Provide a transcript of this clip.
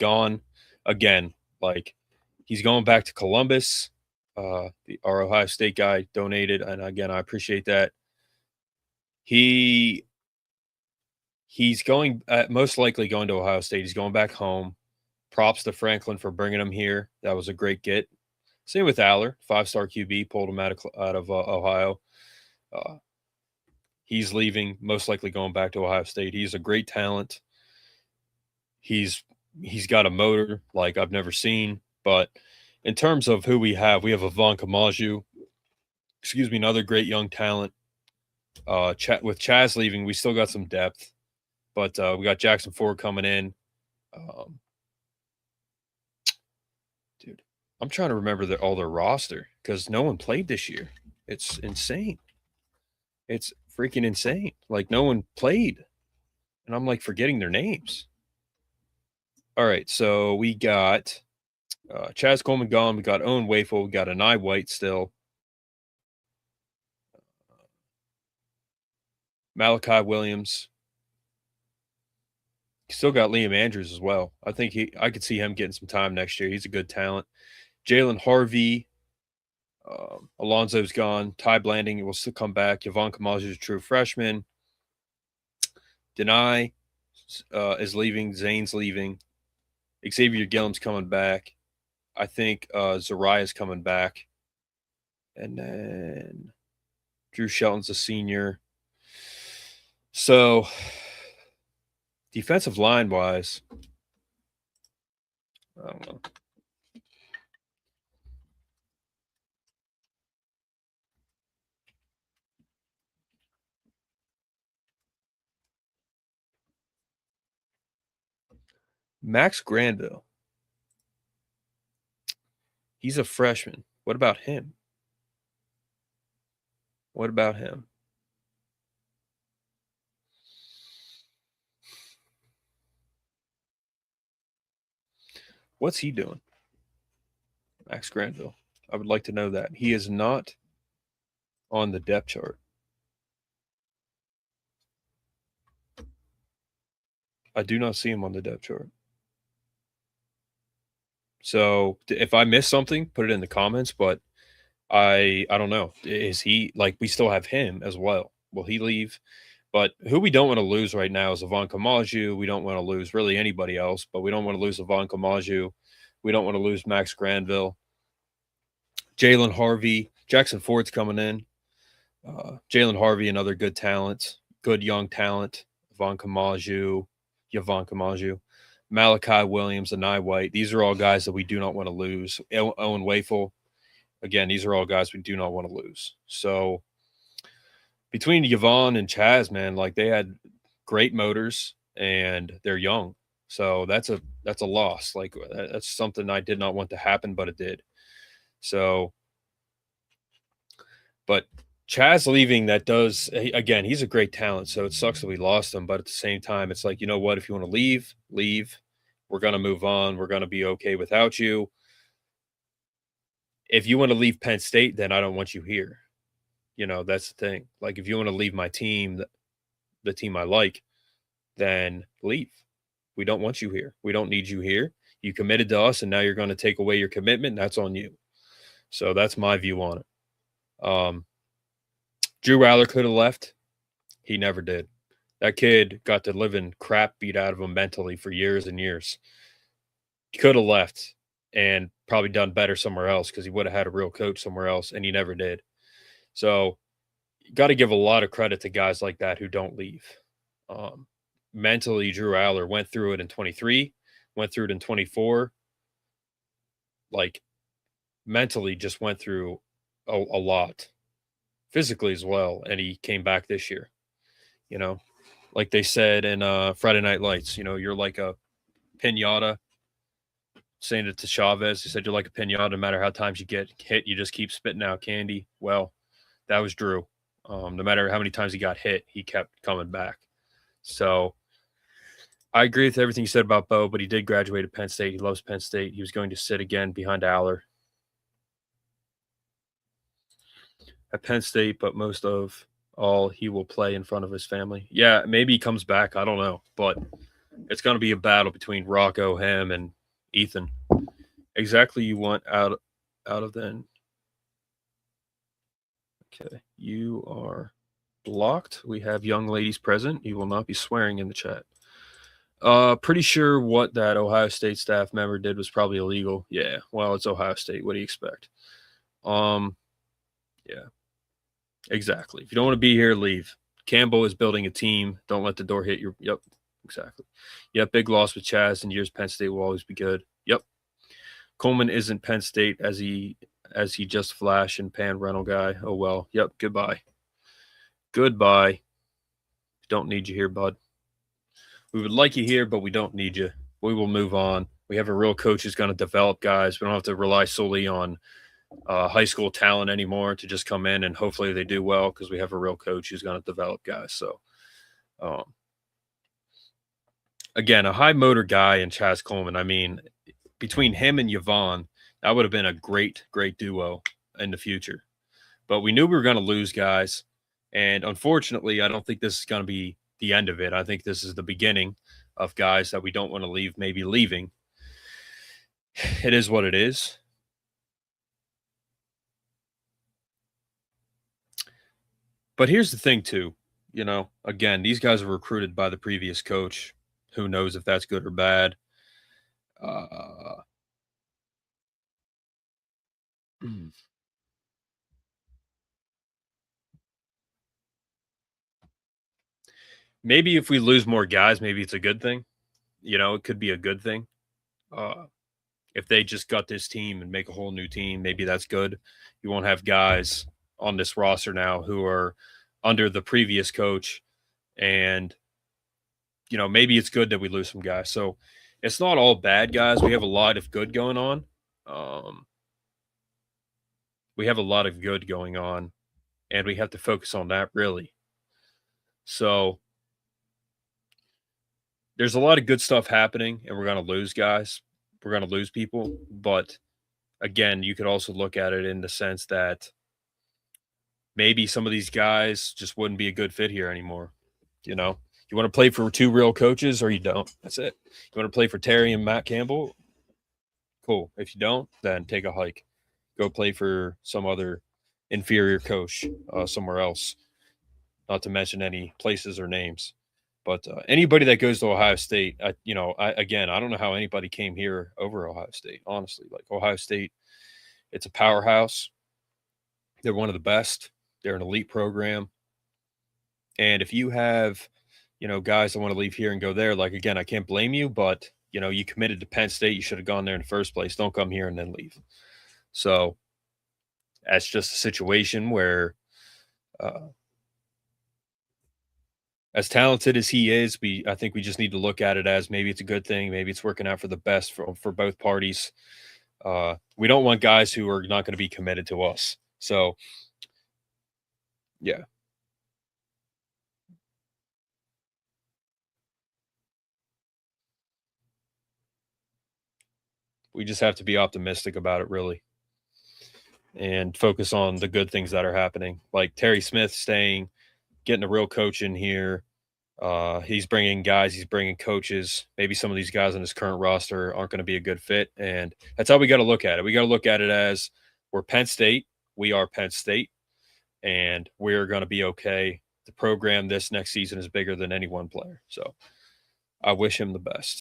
gone again. Like he's going back to Columbus. Our Ohio State guy donated, and again, I appreciate that. He's going most likely going to Ohio State. He's going back home. Props to Franklin for bringing him here. That was a great get. Same with Aller, 5-star QB, pulled him out of Ohio. Uh, he's leaving, most likely going back to Ohio State. He's a great talent. He's got a motor like I've never seen. But in terms of who we have Avon Kamaju, another great young talent. With Chaz leaving, we still got some depth, but we got Jackson Ford coming in. Dude, I'm trying to remember all their roster because no one played this year. It's insane. It's freaking insane. Like no one played, and I'm like forgetting their names. All right, so we got Chaz Coleman gone. We got Owen Wafel. We got Anai White still. Malachi Williams. Still got Liam Andrews as well. I think I could see him getting some time next year. He's a good talent. Jalen Harvey. Alonzo's gone. Ty Blanding will still come back. Yvonne Kamaj is a true freshman. Denai is leaving. Zane's leaving. Xavier Gillum's coming back. I think Zariah's coming back. And then Drew Shelton's a senior. So defensive line-wise, I don't know. Max Granville. He's a freshman. What about him? What's he doing? Max Granville. I would like to know that. He is not on the depth chart. I do not see him on the depth chart. So if I missed something, put it in the comments, but I don't know. Is he like we still have him as well? Will he leave? But who we don't want to lose right now is Avon Kamaju. We don't want to lose really anybody else, but we don't want to lose Avon Kamaju. We don't want to lose Max Granville. Jalen Harvey. Jackson Ford's coming in. Jalen Harvey, another good talent, good young talent. Yvonne Kamaju. Malachi Williams, Anai White. These are all guys that we do not want to lose. Owen Wafel. Again, these are all guys we do not want to lose. So between Yvonne and Chaz, man, like they had great motors and they're young. So that's a loss. Like that's something I did not want to happen, but it did. So, but Chaz leaving, that does, again, he's a great talent. So it sucks that we lost him. But at the same time, it's like, you know what? If you want to leave, leave. We're going to move on. We're going to be okay without you. If you want to leave Penn State, then I don't want you here. You know, that's the thing. Like, if you want to leave my team, the team I like, then leave. We don't want you here. We don't need you here. You committed to us, and now you're going to take away your commitment. That's on you. So that's my view on it. Drew Aller could have left. He never did. That kid got the living crap beat out of him mentally for years and years. He could have left and probably done better somewhere else because he would have had a real coach somewhere else, and he never did. So you got to give a lot of credit to guys like that who don't leave. Mentally, Drew Aller went through it in 23, went through it in 24. Like, mentally just went through a lot. Physically as well, and he came back this year. You know, like they said in Friday Night Lights, you know, you're like a pinata. Saying it to Chavez, he said, you're like a pinata. No matter how times you get hit, you just keep spitting out candy. Well, that was Drew. No matter how many times he got hit, he kept coming back. So I agree with everything you said about Bo, but he did graduate at Penn State. He loves Penn State. He was going to sit again behind Aller at Penn State, but most of all, he will play in front of his family. Yeah, maybe he comes back. I don't know. But It's going to be a battle between Rocco, him, and Ethan. Exactly, you want out of then. Okay, you are blocked. We have young ladies present. You will not be swearing in the chat. Pretty sure what that Ohio State staff member did was probably illegal. Yeah, well, it's Ohio State. What do you expect? Yeah, exactly. If you don't want to be here, leave. Campbell is building a team. Don't let the door hit your. Yep, exactly. Yep, big loss with Chaz and years. Penn State will always be good. Yep. Coleman isn't Penn State as he just flash and pan rental guy. Oh well. Yep. Goodbye. Goodbye. Don't need you here, bud. We would like you here, but we don't need you. We will move on. We have a real coach who's going to develop guys. We don't have to rely solely on high school talent anymore to just come in and hopefully they do well because we have a real coach who's going to develop guys. So, again, a high motor guy in Chaz Coleman. I mean, between him and Yvonne, that would have been a great, great duo in the future. But we knew we were going to lose guys. And unfortunately, I don't think this is going to be the end of it. I think this is the beginning of guys that we don't want to leave, maybe leaving. It is what it is. But here's the thing, too. You know, again, these guys were recruited by the previous coach. Who knows if that's good or bad? Maybe if we lose more guys, maybe it's a good thing. You know, it could be a good thing. If they just got this team and make a whole new team, maybe that's good. You won't have guys on this roster now who are under the previous coach. And, you know, maybe it's good that we lose some guys. So it's not all bad guys. We have a lot of good going on. We have a lot of good going on, and we have to focus on that really. So there's a lot of good stuff happening, and we're going to lose guys. We're going to lose people. But again, you could also look at it in the sense that maybe some of these guys just wouldn't be a good fit here anymore. You know, you want to play for two real coaches or you don't. That's it. You want to play for Terry and Matt Campbell? Cool. If you don't, then take a hike. Go play for some other inferior coach somewhere else. Not to mention any places or names. But anybody that goes to Ohio State, I don't know how anybody came here over Ohio State, honestly. Like Ohio State, it's a powerhouse. They're one of the best. They're an elite program. And if you have, you know, guys that want to leave here and go there, like, again, I can't blame you, but, you know, you committed to Penn State. You should have gone there in the first place. Don't come here and then leave. So that's just a situation where, as talented as he is, I think we just need to look at it as maybe it's a good thing. Maybe it's working out for the best for both parties. We don't want guys who are not going to be committed to us. So, yeah. We just have to be optimistic about it, really, and focus on the good things that are happening. Like Terry Smith staying, getting a real coach in here. He's bringing guys, he's bringing coaches. Maybe some of these guys on his current roster aren't going to be a good fit. And that's how we got to look at it. We got to look at it as we're Penn State. We are Penn State, and we're going to be okay. The program this next season is bigger than any one player. So I wish him the best.